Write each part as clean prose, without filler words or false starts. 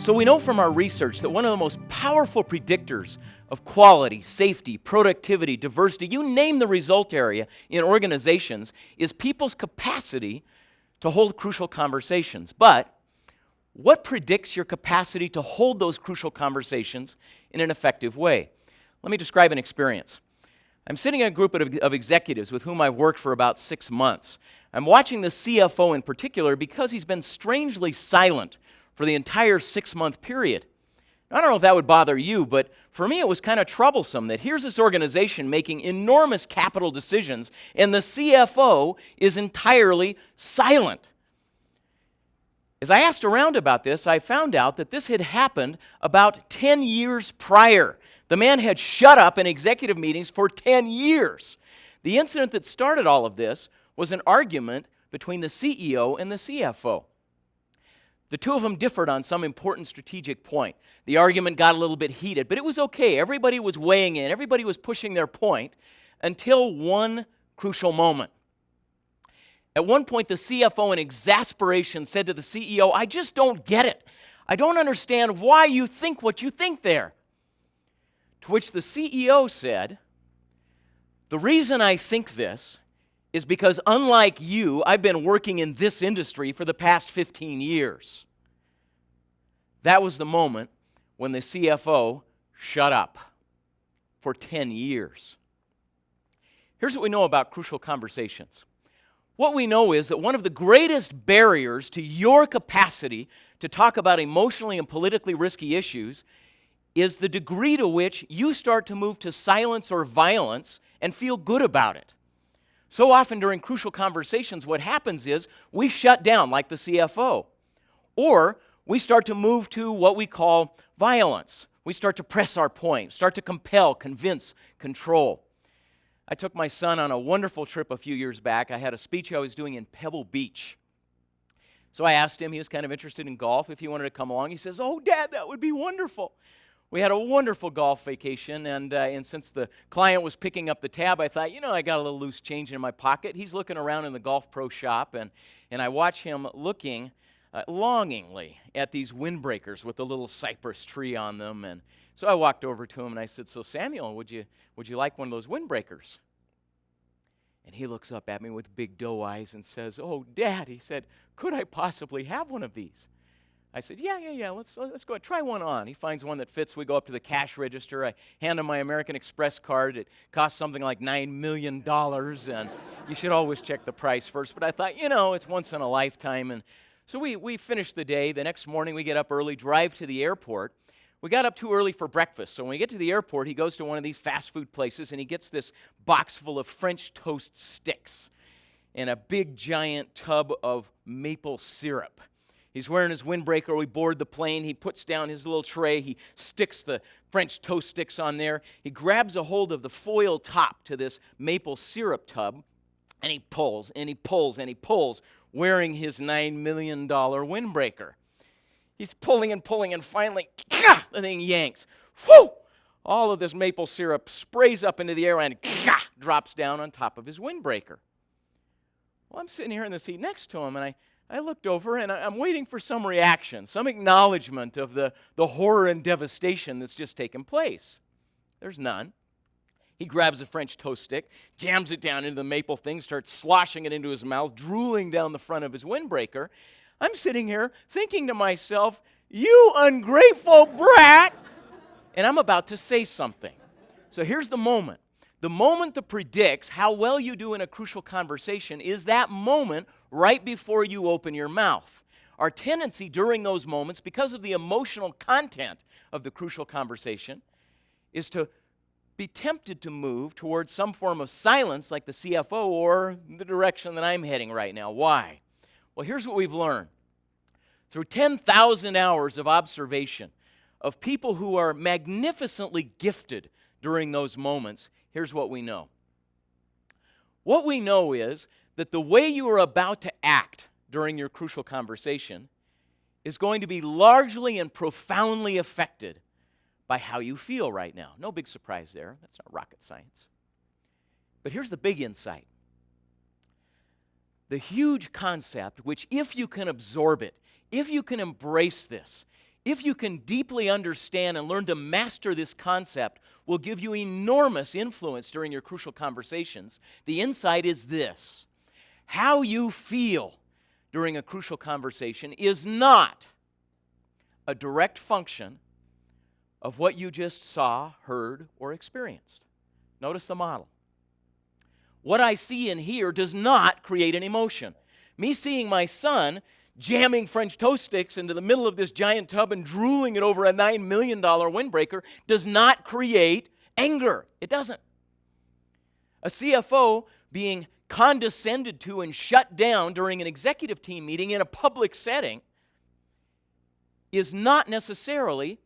So we know from our research that one of the most powerful predictors of quality, safety, productivity, diversity, you name the result area in organizations, is people's capacity to hold crucial conversations. But what predicts your capacity to hold those crucial conversations in an effective way? Let me describe an experience. I'm sitting in a group of executives with whom I've worked for about 6 months. I'm watching the CFO in particular because he's been strangely silent for the entire 6-month period. I don't know if that would bother you, but for me it was kind of troublesome that here's this organization making enormous capital decisions and the CFO is entirely silent. As I asked around about this, I found out that this had happened about 10 years prior. The man had shut up in executive meetings for 10 years. The incident that started all of this was an argument between the CEO and the CFO. The two of them differed on some important strategic point. The argument got a little bit heated, but it was okay. Everybody was weighing in. Everybody was pushing their point until one crucial moment. At one point, the CFO in exasperation said to the CEO, "I just don't get it. I don't understand why you think what you think there." To which the CEO said, "The reason I think this is because unlike you, I've been working in this industry for the past 15 years. That was the moment when the CFO shut up for 10 years. Here's what we know about crucial conversations. What we know is that one of the greatest barriers to your capacity to talk about emotionally and politically risky issues is the degree to which you start to move to silence or violence and feel good about it. So often during crucial conversations, what happens is we shut down like the CFO, or we start to move to what we call violence. We start to press our point, start to compel, convince, control. I took my son on a wonderful trip a few years back. I had a speech I was doing in Pebble Beach. So I asked him, he was kind of interested in golf, if he wanted to come along. He says, "Oh, Dad, that would be wonderful." We had a wonderful golf vacation, and since the client was picking up the tab, I thought, I got a little loose change in my pocket. He's looking around in the Golf Pro shop, and I watch him looking longingly at these windbreakers with the little cypress tree on them. And so I walked over to him, and I said, "So, Samuel, would you like one of those windbreakers?" And he looks up at me with big doe eyes and says, "Oh, Dad," he said, "could I possibly have one of these?" I said, yeah, let's go try one on. He finds one that fits. We go up to the cash register. I hand him my American Express card. It costs something like $9 million, and you should always check the price first. But I thought, it's once in a lifetime. And so we finished the day. The next morning, we get up early, drive to the airport. We got up too early for breakfast. So when we get to the airport, he goes to one of these fast food places, and he gets this box full of French toast sticks and a big, giant tub of maple syrup. He's wearing his windbreaker. We board the plane. He puts down his little tray. He sticks the French toast sticks on there. He grabs a hold of the foil top to this maple syrup tub, and he pulls, and he pulls, and he pulls, wearing his $9 million windbreaker. He's pulling, and finally, the thing yanks. Whoo! All of this maple syrup sprays up into the air and drops down on top of his windbreaker. Well, I'm sitting here in the seat next to him, and I looked over, and I'm waiting for some reaction, some acknowledgement of the horror and devastation that's just taken place. There's none. He grabs a French toast stick, jams it down into the maple thing, starts sloshing it into his mouth, drooling down the front of his windbreaker. I'm sitting here thinking to myself, "You ungrateful brat!" And I'm about to say something. So here's the moment. The moment that predicts how well you do in a crucial conversation is that moment right before you open your mouth. Our tendency during those moments, because of the emotional content of the crucial conversation, is to be tempted to move towards some form of silence like the CFO or the direction that I'm heading right now. Why? Well, here's what we've learned. Through 10,000 hours of observation of people who are magnificently gifted during those moments, here's what we know. What we know is that the way you are about to act during your crucial conversation is going to be largely and profoundly affected by how you feel right now. No big surprise there. That's not rocket science. But here's the big insight. The huge concept, which if you can absorb it, if you can embrace this, if you can deeply understand and learn to master this concept, will give you enormous influence during your crucial conversations. The insight is this: how you feel during a crucial conversation is not a direct function of what you just saw, heard, or experienced. Notice the model. What I see and hear does not create an emotion. Me seeing my son jamming French toast sticks into the middle of this giant tub and drooling it over a $9 million windbreaker does not create anger. It doesn't. A CFO being condescended to and shut down during an executive team meeting in a public setting is not necessarily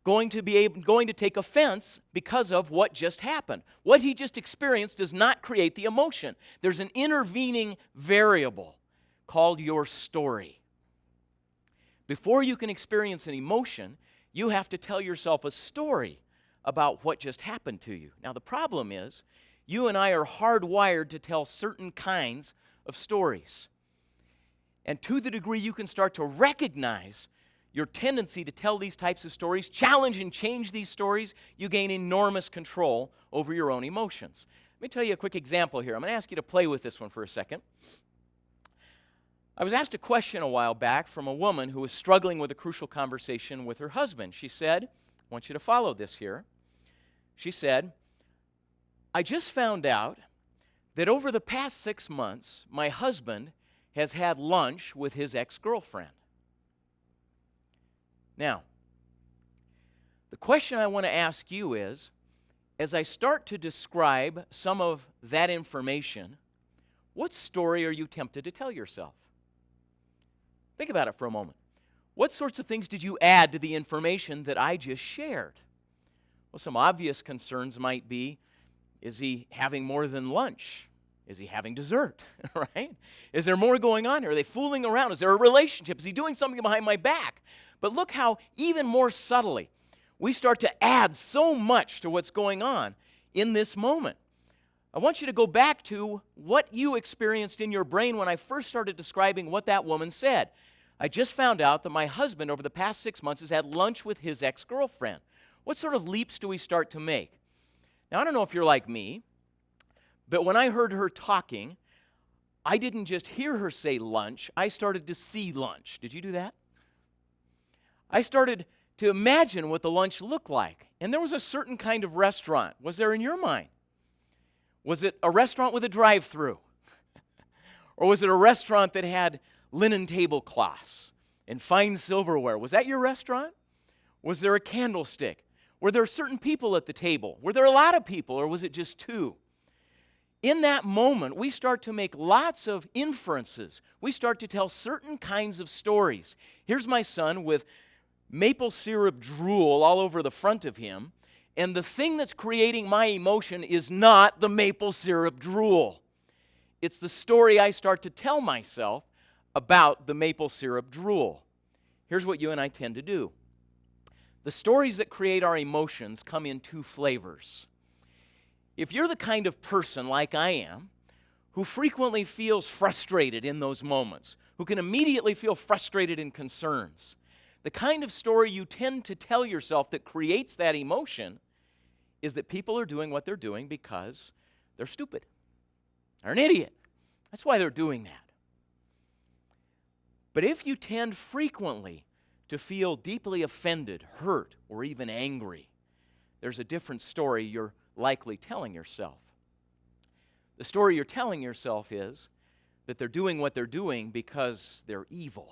going to take offense because of what just happened. What he just experienced does not create the emotion. There's an intervening variable called your story. Before you can experience an emotion, you have to tell yourself a story about what just happened to you. Now, the problem is, you and I are hardwired to tell certain kinds of stories. And to the degree you can start to recognize your tendency to tell these types of stories, challenge and change these stories, you gain enormous control over your own emotions. Let me tell you a quick example here. I'm going to ask you to play with this one for a second. I was asked a question a while back from a woman who was struggling with a crucial conversation with her husband. She said, I want you to follow this here. She said, I just found out that over the past 6 months, my husband has had lunch with his ex-girlfriend. Now, the question I want to ask you is, as I start to describe some of that information, what story are you tempted to tell yourself? Think about it for a moment. What sorts of things did you add to the information that I just shared? Well, some obvious concerns might be, is he having more than lunch? Is he having dessert, right? Is there more going on here? Are they fooling around? Is there a relationship? Is he doing something behind my back? But look how, even more subtly, we start to add so much to what's going on in this moment. I want you to go back to what you experienced in your brain when I first started describing what that woman said. I just found out that my husband over the past 6 months has had lunch with his ex-girlfriend. What sort of leaps do we start to make? Now, I don't know if you're like me, but when I heard her talking, I didn't just hear her say lunch, I started to see lunch. Did you do that? I started to imagine what the lunch looked like. And there was a certain kind of restaurant. Was there in your mind? Was it a restaurant with a drive-through? Or was it a restaurant that had linen tablecloths and fine silverware? Was that your restaurant? Was there a candlestick? Were there certain people at the table? Were there a lot of people, or was it just two? In that moment, we start to make lots of inferences. We start to tell certain kinds of stories. Here's my son with maple syrup drool all over the front of him, and the thing that's creating my emotion is not the maple syrup drool. It's the story I start to tell myself about the maple syrup drool. Here's what you and I tend to do. The stories that create our emotions come in two flavors. If you're the kind of person like I am, who frequently feels frustrated in those moments, who can immediately feel frustrated in concerns, the kind of story you tend to tell yourself that creates that emotion is that people are doing what they're doing because they're stupid. They're an idiot. That's why they're doing that. But if you tend frequently to feel deeply offended, hurt, or even angry, there's a different story you're likely telling yourself. The story you're telling yourself is that they're doing what they're doing because they're evil.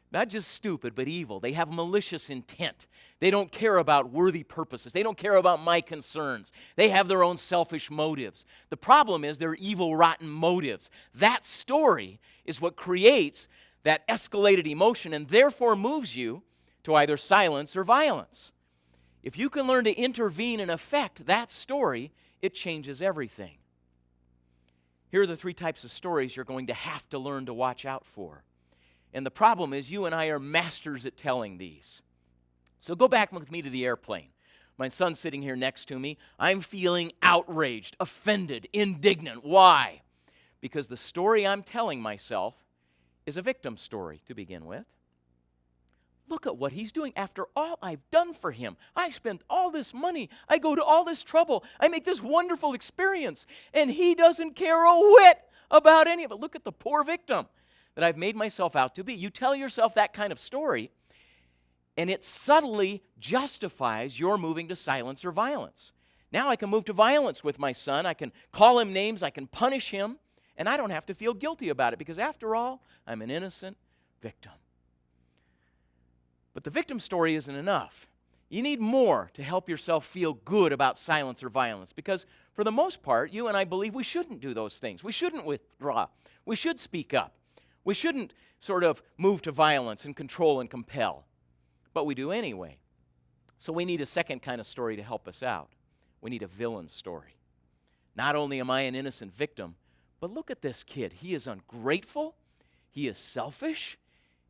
Not just stupid, but evil. They have malicious intent. They don't care about worthy purposes. They don't care about my concerns. They have their own selfish motives. The problem is they're evil, rotten motives. That story is what creates that escalated emotion and therefore moves you to either silence or violence. If you can learn to intervene and affect that story, it changes everything. Here are the three types of stories you're going to have to learn to watch out for. And the problem is you and I are masters at telling these. So go back with me to the airplane. My son's sitting here next to me. I'm feeling outraged, offended, indignant. Why? Because the story I'm telling myself is a victim story to begin with. Look at what he's doing. After all I've done for him, I spent all this money. I go to all this trouble. I make this wonderful experience, and he doesn't care a whit about any of it. Look at the poor victim that I've made myself out to be. You tell yourself that kind of story, and it subtly justifies your moving to silence or violence. Now I can move to violence with my son. I can call him names. I can punish him, and I don't have to feel guilty about it because, after all, I'm an innocent victim. But the victim story isn't enough. You need more to help yourself feel good about silence or violence because, for the most part, you and I believe we shouldn't do those things. We shouldn't withdraw. We should speak up. We shouldn't sort of move to violence and control and compel. But we do anyway. So we need a second kind of story to help us out. We need a villain story. Not only am I an innocent victim, but look at this kid. He is ungrateful. He is selfish.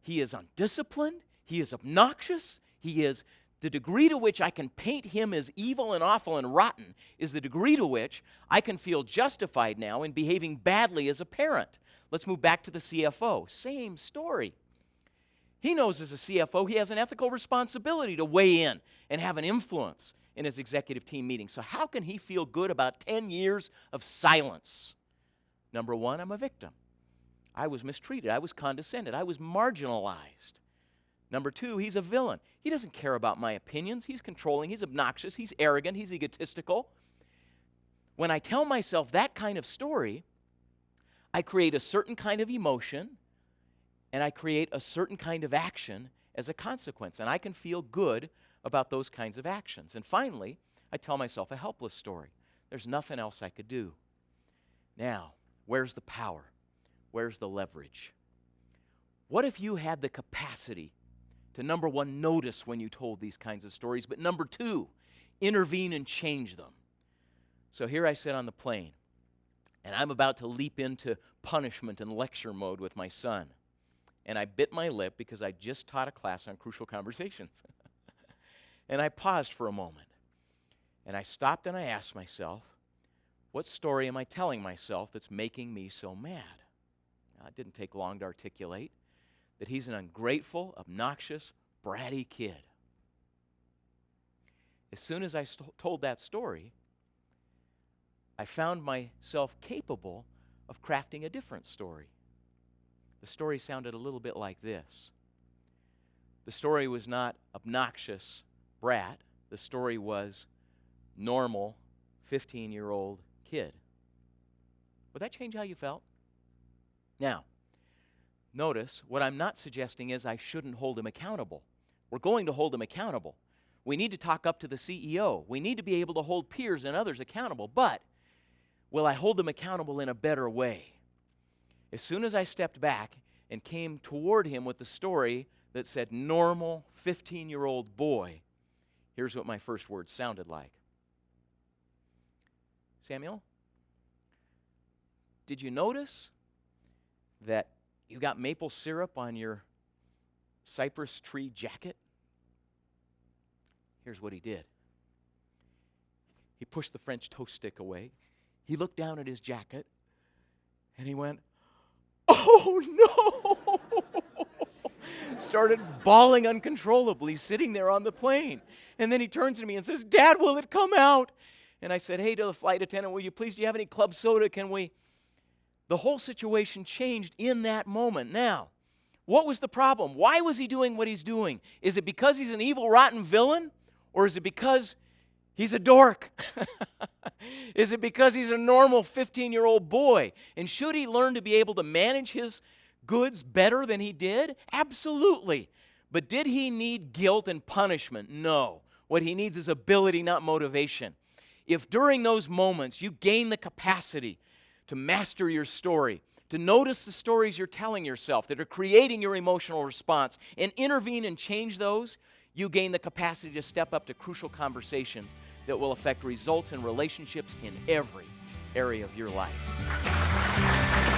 He is undisciplined. He is obnoxious. He is, the degree to which I can paint him as evil and awful and rotten is the degree to which I can feel justified now in behaving badly as a parent. Let's move back to the CFO. Same story. He knows as a CFO he has an ethical responsibility to weigh in and have an influence in his executive team meetings. So how can he feel good about 10 years of silence? Number one, I'm a victim. I was mistreated. I was condescended. I was marginalized. Number two, he's a villain. He doesn't care about my opinions. He's controlling. He's obnoxious. He's arrogant. He's egotistical. When I tell myself that kind of story, I create a certain kind of emotion and I create a certain kind of action as a consequence. And I can feel good about those kinds of actions. And finally, I tell myself a helpless story. There's nothing else I could do. Now, where's the power? Where's the leverage? What if you had the capacity to, number one, notice when you told these kinds of stories, but number two, intervene and change them? So here I sit on the plane, and I'm about to leap into punishment and lecture mode with my son. And I bit my lip because I just taught a class on crucial conversations. And I paused for a moment. And I stopped and I asked myself, what story am I telling myself that's making me so mad? Now, it didn't take long to articulate that he's an ungrateful, obnoxious, bratty kid. As soon as I told that story, I found myself capable of crafting a different story. The story sounded a little bit like this. The story was not obnoxious brat. The story was normal 15-year-old kid. Would that change how you felt? Now, notice what I'm not suggesting is I shouldn't hold him accountable. We're going to hold him accountable. We need to talk up to the CEO. We need to be able to hold peers and others accountable. But will I hold them accountable in a better way? As soon as I stepped back and came toward him with the story that said normal 15-year-old boy, here's what my first words sounded like. Samuel, did you notice that you got maple syrup on your cypress tree jacket? Here's what he did. He pushed the French toast stick away. He looked down at his jacket, and he went, "Oh, no!" Started bawling uncontrollably, sitting there on the plane. And then he turns to me and says, "Dad, will it come out?" And I said, "Hey, to the flight attendant, will you please, do you have any club soda? Can we?" The whole situation changed in that moment. Now, what was the problem? Why was he doing what he's doing? Is it because he's an evil, rotten villain? Or is it because he's a dork? Is it because he's a normal 15-year-old boy? And should he learn to be able to manage his goods better than he did? Absolutely. But did he need guilt and punishment? No. What he needs is ability, not motivation. If during those moments you gain the capacity to master your story, to notice the stories you're telling yourself that are creating your emotional response, and intervene and change those, you gain the capacity to step up to crucial conversations that will affect results and relationships in every area of your life.